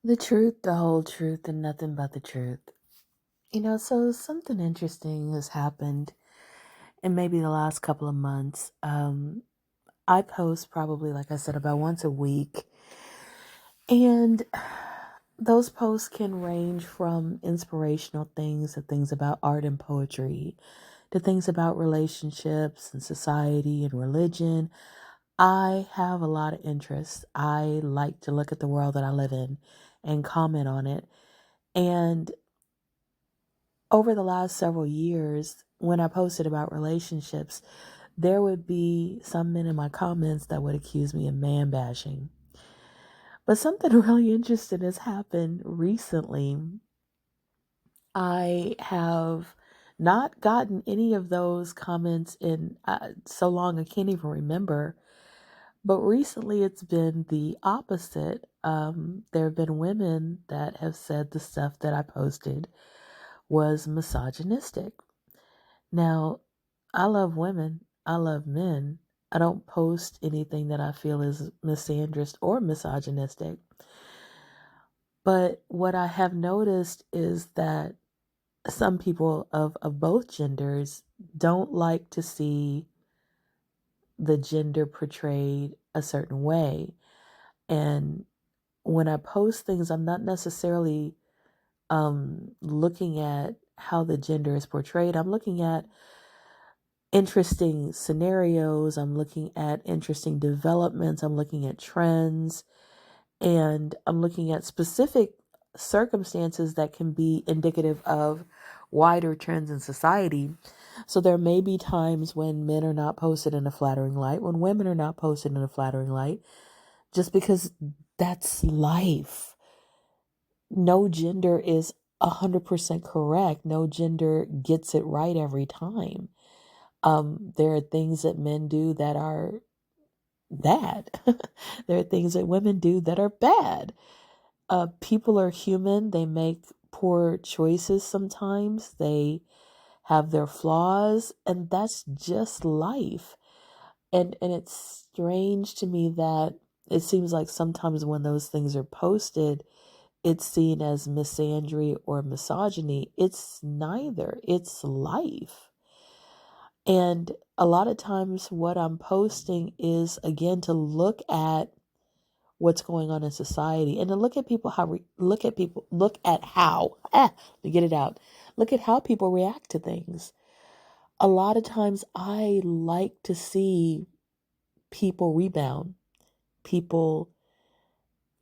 The truth, the whole truth, and nothing but the truth. So something interesting has happened in maybe the last couple of months. I post probably, like I said, about once a week. And those posts can range from inspirational things to things about art and poetry, to things about relationships and society and religion. I have a lot of interests. I like to look at the world that I live in and comment on it. And over the last several years, when I posted about relationships, there would be some men in my comments that would accuse me of man bashing. But something really interesting has happened recently. I have not gotten any of those comments in so long I can't even remember. But recently it's been the opposite. There have been women that have said the stuff that I posted was misogynistic. Now, I love women. I love men. I don't post anything that I feel is misandrist or misogynistic. But what I have noticed is that some people of both genders don't like to see the gender portrayed a certain way. And when I post things, I'm not necessarily looking at how the gender is portrayed. I'm looking at interesting scenarios. I'm looking at interesting developments. I'm looking at trends. And I'm looking at specific circumstances that can be indicative of wider trends in society. So there may be times when men are not posted in a flattering light, when women are not posted in a flattering light, just because that's life. No gender is 100% correct. No gender gets it right every time. There are things that men do that are bad. There are things that women do that are bad. People are human. They make poor choices sometimes. They have their flaws, and that's just life. And it's strange to me that it seems like sometimes when those things are posted, it's seen as misandry or misogyny. It's neither. It's life. And a lot of times what I'm posting is, again, to look at what's going on in society and to look at people, look at how, to get it out, look at how people react to things. A lot of times I like to see people rebound, people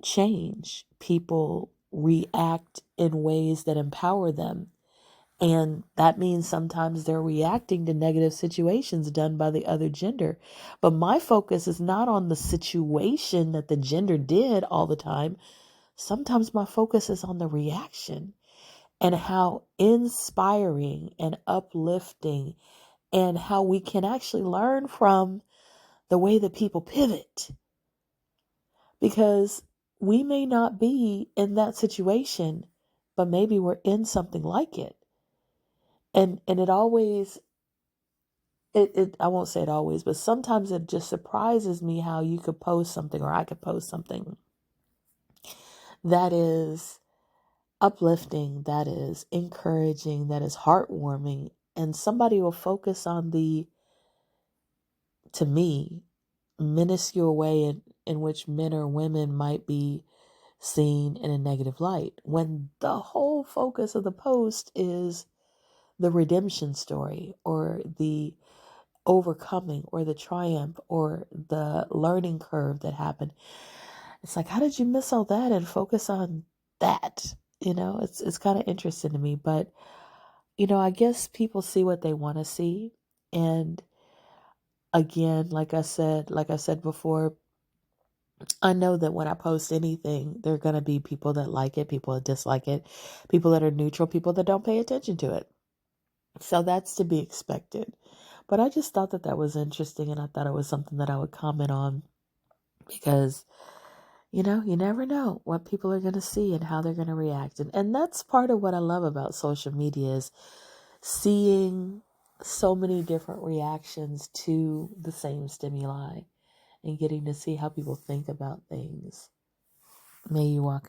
change, people react in ways that empower them. And that means sometimes they're reacting to negative situations done by the other gender. But my focus is not on the situation that the gender did all the time. Sometimes my focus is on the reaction and how inspiring and uplifting and how we can actually learn from the way that people pivot. Because we may not be in that situation, but maybe we're in something like it. And it always, I won't say it always, but sometimes it just surprises me how you could post something, or I could post something that is uplifting, that is encouraging, that is heartwarming, and somebody will focus on the, to me, minuscule way in which men or women might be seen in a negative light, when the whole focus of the post is the redemption story, or the overcoming, or the triumph, or the learning curve that happened. It's like, how did you miss all that and focus on that? It's kind of interesting to me. But I guess people see what they want to see. And again, like I said before, I know that when I post anything, there are going to be people that like it, people that dislike it, people that are neutral, people that don't pay attention to it. So that's to be expected. But I just thought that was interesting, and I thought it was something that I would comment on because, you never know what people are going to see and how they're going to react. And that's part of what I love about social media, is seeing so many different reactions to the same stimuli and getting to see how people think about things. May you walk